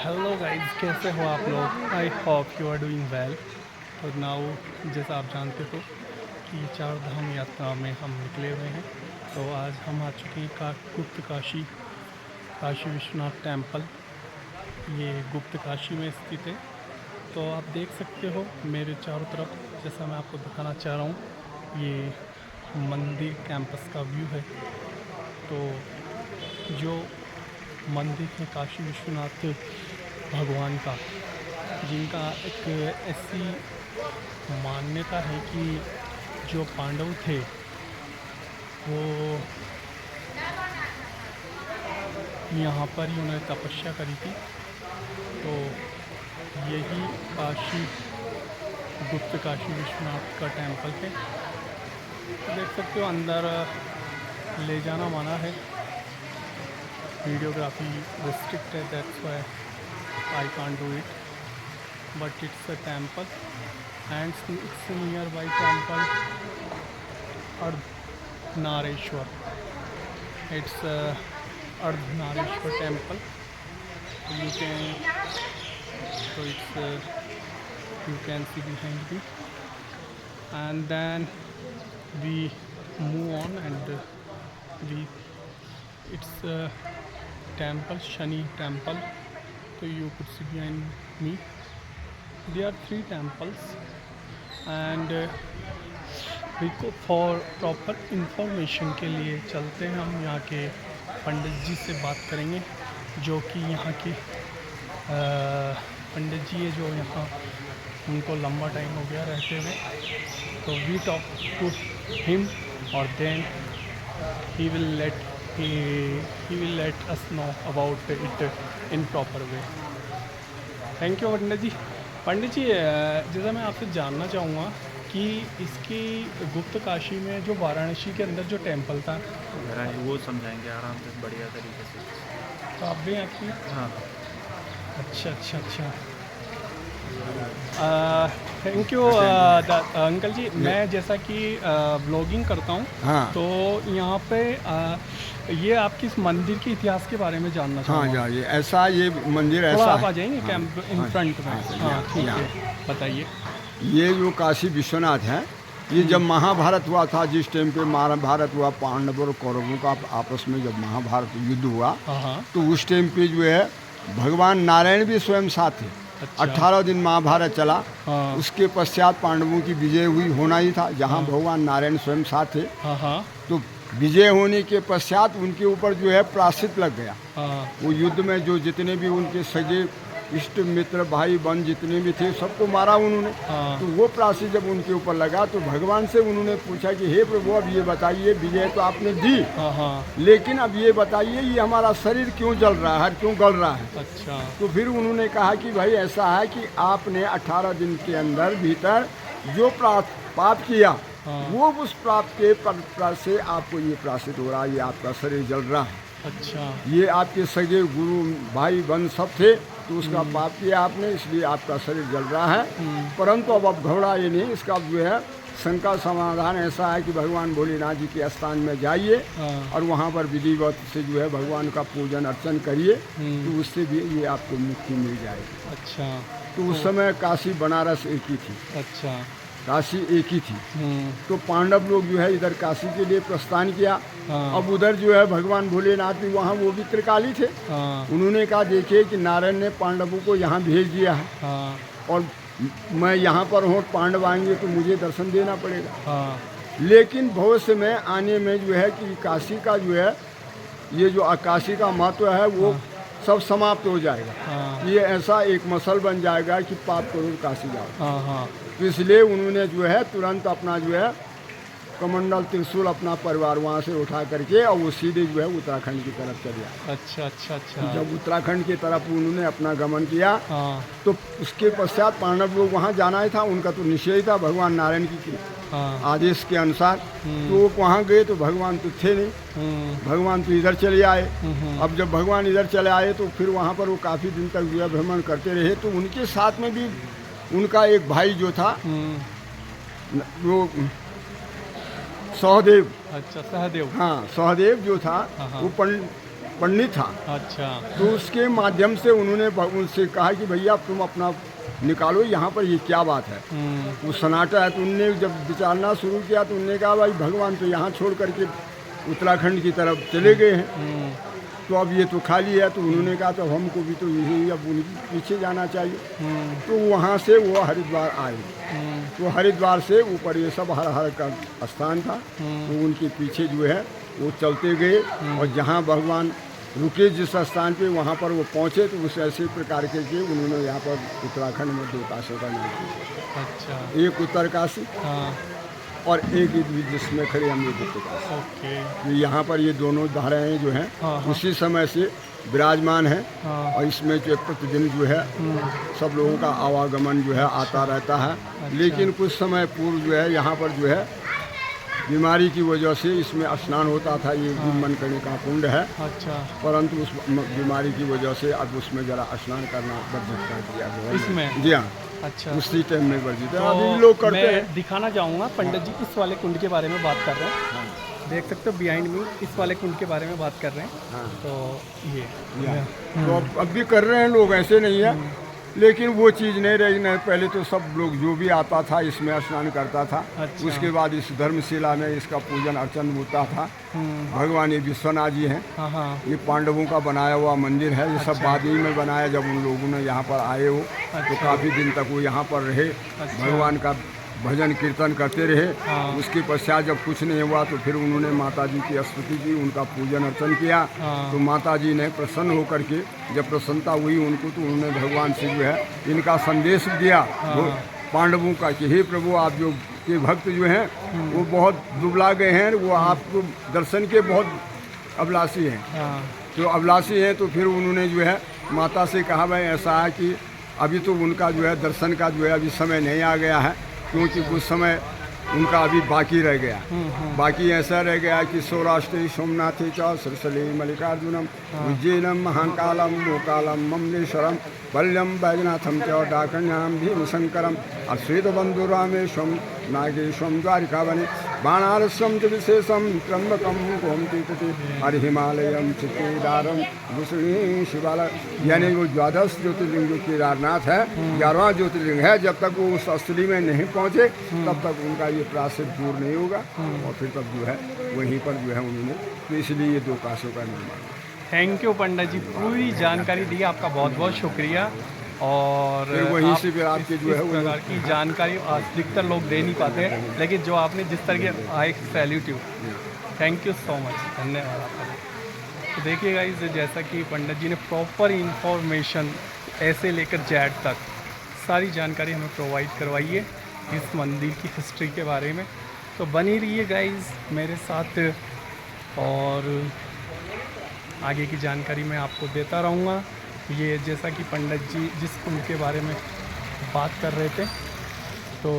Hello guys, कैसे हो आप लोग? I hope you are doing well. तो नाउ, जैसा आप जानते हो कि चार धाम यात्रा में हम निकले हुए हैं। तो आज हम आ चुके हैं गुप्त काशी, काशी विश्वनाथ टेम्पल। ये गुप्त काशी में स्थित है। तो आप देख सकते हो मेरे चारों तरफ, जैसा मैं आपको दिखाना चाह रहा हूँ, ये मंदिर कैंपस का व्यू है। तो जो मंदिर है काशी विश्वनाथ भगवान का, जिनका एक ऐसी मान्यता है कि जो पांडव थे वो यहाँ पर ही उन्होंने तपस्या करी थी। तो यही काशी, गुप्त काशी विश्वनाथ का टेम्पल है। तो देख सकते हो अंदर ले जाना मना है, वीडियोग्राफी रिस्ट्रिक्ट है, that's why I can't do it, but it's a temple and it's near by temple Ardhanarishvara. It's Ardhanarishwar temple. You can, so it's you can see behind me, and then we move on, and we it's temple, Shani temple. So you could see behind me. There are three temples, and for proper information के लिए चलते हैं हम यहाँ के पंडित जी से बात करेंगे, जो कि यहाँ के पंडित जी है, जो यहाँ उनको लंबा टाइम हो गया रहते हुए। तो वी टॉक टू हिम और then he will let us know about it in proper way. Thank you Pandit ji. Pandit ji, जैसा मैं आपसे जानना चाहूँगा कि इसकी गुप्त काशी में जो वाराणसी के अंदर जो टेंपल था, वो समझाएंगे आराम से बढ़िया तरीके से। तो आप भी यहाँ की? हाँ। अच्छा अच्छा अच्छा। थैंक यू अंकल जी। मैं जैसा कि ब्लॉगिंग करता हूँ, हाँ। तो यहाँ पे ये आपकी इस मंदिर के इतिहास के बारे में जानना हाँ चाहूँगा। ये ऐसा, ये मंदिर थोड़ा ऐसा आप आ है। जाएंगे हाँ, कैंप इन हाँ, फ्रंट में? हाँ, हाँ ठीक यहाँ। है, बताइए। ये जो काशी विश्वनाथ है, ये जब महाभारत हुआ था, जिस टाइम पे महाभारत हुआ, पांडवों और कौरवों का आपस में जब महाभारत युद्ध हुआ, हाँ। तो उस टाइम पे जो है भगवान नारायण भी स्वयं साथ थे। अच्छा। 18 दिन महाभारत चला। हाँ। उसके पश्चात पांडवों की विजय हुई, होना ही था, जहाँ भगवान नारायण स्वयं साथ थे। हाँ। तो विजय होने के पश्चात उनके ऊपर जो है प्राश्चित लग गया। हाँ। वो युद्ध में जो जितने भी उनके सगे इष्ट मित्र भाई बहन जितने भी थे, सबको मारा उन्होंने। हाँ। तो वो प्राश्चित जब उनके ऊपर लगा, तो भगवान से उन्होंने पूछा कि हे प्रभु, अब ये बताइए, विजय तो आपने दी, हाँ। लेकिन अब ये बताइए, ये हमारा शरीर क्यों जल रहा है, क्यों गल रहा है? अच्छा। तो फिर उन्होंने कहा कि भाई ऐसा है कि आपने 18 दिन के अंदर भीतर जो पाप किया, हाँ। वो उस पाप के से आपको ये प्राश्चित हो रहा है, ये आपका शरीर जल रहा है। अच्छा। ये आपके सगे गुरु भाई बहन सब थे, तो उसका पाप किया आपने, इसलिए आपका शरीर जल रहा है। परंतु अब घबराइए नहीं, इसका जो है शंका समाधान ऐसा है कि भगवान भोलेनाथ जी के स्थान में जाइए, हाँ। और वहाँ पर विधिवत से जो है भगवान का पूजन अर्चन करिए, तो उससे भी ये आपको मुक्ति मिल जाएगी। अच्छा। तो उस समय काशी बनारस एक ही थी। अच्छा। काशी एक ही थी। तो पांडव लोग जो है इधर काशी के लिए प्रस्थान किया। हाँ। अब उधर जो है भगवान भोलेनाथ भी वहाँ, वो भी त्रिकाली थे। हाँ। उन्होंने कहा देखिए कि नारायण ने पांडवों को यहाँ भेज दिया है, हाँ। और मैं यहाँ पर हूँ, पांडव आएंगे तो मुझे दर्शन देना पड़ेगा। हाँ। लेकिन भविष्य में आने में जो है कि काशी का जो है, ये जो काशी का महत्व है वो सब समाप्त हो जाएगा। हाँ। ये ऐसा एक मसल बन जाएगा कि पाप करो काशी जाओ। हाँ। तो इसलिए उन्होंने जो है तुरंत अपना जो है कमंडल त्रिशूल अपना परिवार वहाँ से उठा करके, और वो सीधे जो है उत्तराखंड की तरफ चले आए। अच्छा अच्छा अच्छा। जब उत्तराखंड की तरफ उन्होंने अपना गमन किया, हाँ। तो उसके पश्चात पांडव लोग वहाँ जाना ही था, उनका तो निश्चय था भगवान नारायण की हाँ। आदेश के अनुसार। तो वो वहाँ गए तो भगवान तो थे नहीं, भगवान तो इधर चले आए। अब जब भगवान इधर चले आए, तो फिर वहाँ पर वो काफ़ी दिन तक जो है भ्रमण करते रहे। तो उनके साथ में भी उनका एक भाई जो था, वो सहदेव। अच्छा, सहदेव। हाँ, सहदेव जो था, हाँ। वो पंडित था, अच्छा। तो उसके माध्यम से उन्होंने उनसे कहा कि भैया तुम अपना निकालो यहाँ पर ये क्या बात है। वो सन्नाटा है। तो उनने जब विचारना शुरू किया तो उनने कहा भाई भगवान तो यहाँ छोड़ करके उत्तराखंड की तरफ चले गए हैं, तो अब ये तो खाली है। तो उन्होंने कहा तो हमको भी तो यही अब उनके पीछे जाना चाहिए। तो वहाँ से वो हरिद्वार आए। तो हरिद्वार से ऊपर ये सब हर हर का स्थान था, तो उनके पीछे जो है वो चलते गए और जहाँ भगवान रुके जिस स्थान पे वहाँ पर वो पहुँचे, तो उस ऐसे प्रकार के उन्होंने यहाँ पर उत्तराखंड में 2 काशियों का नाम किया। अच्छा। एक उत्तरकाशी हाँ। और एक जिसमें खड़े हम ये गुप्तकाशी। ओके। तो यहाँ पर ये दोनों धाराएं जो हैं हाँ। उसी समय से विराजमान है। हाँ। और इसमें जो प्रतिदिन जो है सब लोगों का आवागमन जो है आता रहता है। अच्छा। लेकिन कुछ समय पूर्व जो है यहाँ पर जो है बीमारी की वजह से इसमें स्नान होता था। ये मनकर्णिका कुंड है। अच्छा। परंतु उस बीमारी की वजह से अब उसमें जरा स्नान करना वर्जित कर दिया गया है। इसमें? जी हाँ, अच्छा। उसी टाइम में वर्जित है। तो अभी लोग करते मैं हैं। दिखाना चाहूँगा पंडित जी इस वाले कुंड के बारे में बात कर रहे हैं। देख सकते हो बिहाइंड मी इस वाले कुंड के बारे में बात कर रहे हैं। हाँ। तो ये तो अब भी कर रहे हैं लोग, ऐसे नहीं है। लेकिन वो चीज़ नहीं रही। नहीं, पहले तो सब लोग जो भी आता था इसमें स्नान करता था। अच्छा। उसके बाद इस धर्मशिला में इसका पूजन अर्चन होता था। भगवान ये विश्वनाथ जी हैं। हाँ हाँ। ये पांडवों का बनाया हुआ मंदिर है। ये सब बाद ही में बनाया जब उन लोगों ने यहाँ पर आए हो। तो काफ़ी दिन तक वो यहाँ पर रहे, भगवान का भजन कीर्तन करते रहे। हाँ। उसके पश्चात जब कुछ नहीं हुआ तो फिर उन्होंने माता जी की स्तुति की, उनका पूजन अर्चन किया। हाँ। तो माता जी ने प्रसन्न होकर के जब प्रसन्नता हुई उनको, तो उन्होंने भगवान से जो है इनका संदेश दिया पांडवों का कि हे प्रभु, आप जो के भक्त जो हैं वो बहुत दुबला गए हैं, वो आपको दर्शन के बहुत अभिलाषी हैं। हाँ। तो अभिलाषी हैं। तो फिर उन्होंने जो है माता से कहा भाई ऐसा है कि अभी तो उनका जो है दर्शन का जो है अभी समय नहीं आ गया है, क्योंकि कुछ समय उनका अभी बाकी रह गया। बाकी ऐसा रह गया कि सौराष्ट्र सोमनाथ च सरसली मल्लिकार्जुनम उज्जैनम महाकालम मोकालम ममलेश्वरम पल्यम बैजनाथम च डाकण्याम भीमशंकरम अश्वेत बंधु रामेश्वम नागेश्वम द्वारिका बने बाणारस्वम च विशेषम त्र्यंबकम गोमती तटे और हिमालयम चित्तेदारम भूषणी शिवालय। यानी वो द्वादश ज्योतिर्लिंग जो केदारनाथ है 11वां ज्योतिर्लिंग है। जब तक वो उस स्थली में नहीं पहुँचे तब तक उनका ये प्रायश्चित दूर नहीं होगा। और फिर तब जो है वहीं पर जो है उन्होंने, तो इसलिए ये 2 काशियों का निर्माण। थैंक यू पंडित जी, पूरी जानकारी दी, आपका बहुत बहुत शुक्रिया। और फिर वहीं आप से फिर आपके जो है इस प्रकार की जानकारी अधिकतर लोग दे नहीं पाते हैं, लेकिन जो आपने जिस तरह के आई salute you, thank you so much, धन्यवाद आपका। तो देखिए गाइस, जैसा कि पंडित जी ने प्रॉपर इंफॉर्मेशन ऐसे लेकर जेड तक सारी जानकारी हमें प्रोवाइड करवाई है इस मंदिर की हिस्ट्री के बारे में। तो बनी रहिए गाइस मेरे साथ और आगे की जानकारी मैं आपको देता रहूँगा। ये जैसा कि पंडित जी जिस कुंड के बारे में बात कर रहे थे, तो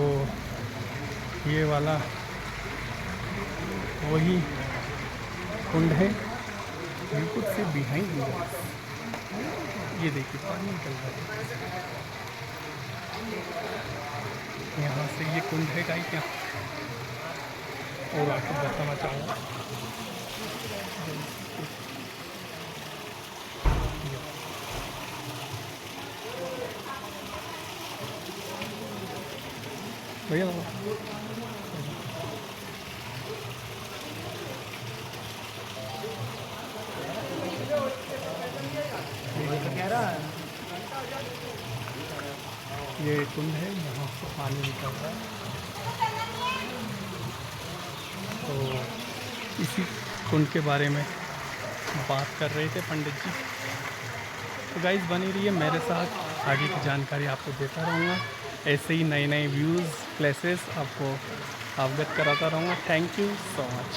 ये वाला वही कुंड है बिल्कुल से बिहाइंड में। ये देखिए पानी निकल रहा है यहाँ से। ये कुंड है गाइस यहाँ, और आपको बताना चाहूँगा भैया ये कुंड है, यहाँ से पानी निकल रहा है। तो इसी कुंड के बारे में बात कर रहे थे पंडित जी। तो गाइस बनी रहिए मेरे साथ, आगे की जानकारी आपको देता रहूँगा। ऐसे ही नए नए व्यूज़ प्लेसेस आपको अवगत कराता रहूँगा। Thank you so much.